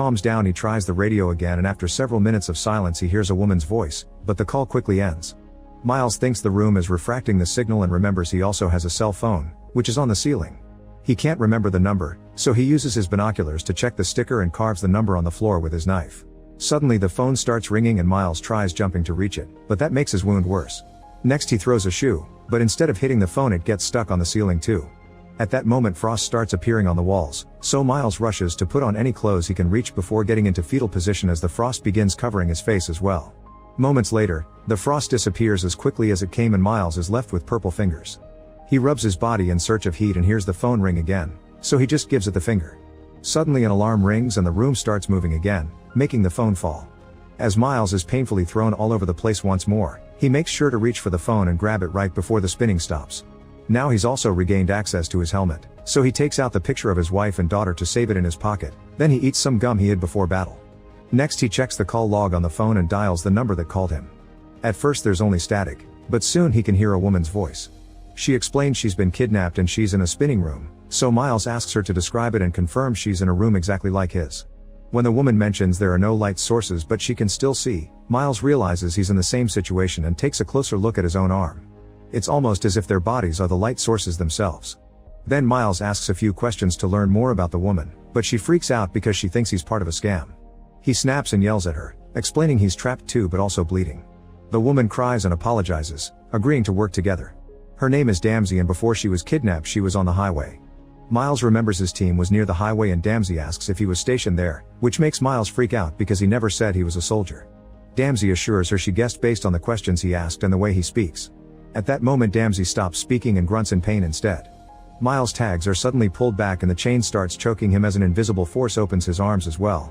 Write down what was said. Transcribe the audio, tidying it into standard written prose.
Calms down, he tries the radio again, and after several minutes of silence he hears a woman's voice, but the call quickly ends. Miles thinks the room is refracting the signal and remembers he also has a cell phone, which is on the ceiling. He can't remember the number, so he uses his binoculars to check the sticker and carves the number on the floor with his knife. Suddenly the phone starts ringing and Miles tries jumping to reach it, but that makes his wound worse. Next he throws a shoe, but instead of hitting the phone it gets stuck on the ceiling too. At that moment frost starts appearing on the walls, so Miles rushes to put on any clothes he can reach before getting into fetal position as the frost begins covering his face as well. Moments later, the frost disappears as quickly as it came and Miles is left with purple fingers. He rubs his body in search of heat and hears the phone ring again, so he just gives it the finger. Suddenly an alarm rings and the room starts moving again, making the phone fall. As Miles is painfully thrown all over the place once more, he makes sure to reach for the phone and grab it right before the spinning stops. Now he's also regained access to his helmet, so he takes out the picture of his wife and daughter to save it in his pocket, then he eats some gum he hid before battle. Next he checks the call log on the phone and dials the number that called him. At first there's only static, but soon he can hear a woman's voice. She explains she's been kidnapped and she's in a spinning room, so Miles asks her to describe it and confirms she's in a room exactly like his. When the woman mentions there are no light sources but she can still see, Miles realizes he's in the same situation and takes a closer look at his own arm. It's almost as if their bodies are the light sources themselves. Then Miles asks a few questions to learn more about the woman, but she freaks out because she thinks he's part of a scam. He snaps and yells at her, explaining he's trapped too but also bleeding. The woman cries and apologizes, agreeing to work together. Her name is Damsey and before she was kidnapped she was on the highway. Miles remembers his team was near the highway and Damsey asks if he was stationed there, which makes Miles freak out because he never said he was a soldier. Damsey assures her she guessed based on the questions he asked and the way he speaks. At that moment Damsey stops speaking and grunts in pain instead. Miles' tags are suddenly pulled back and the chain starts choking him as an invisible force opens his arms as well,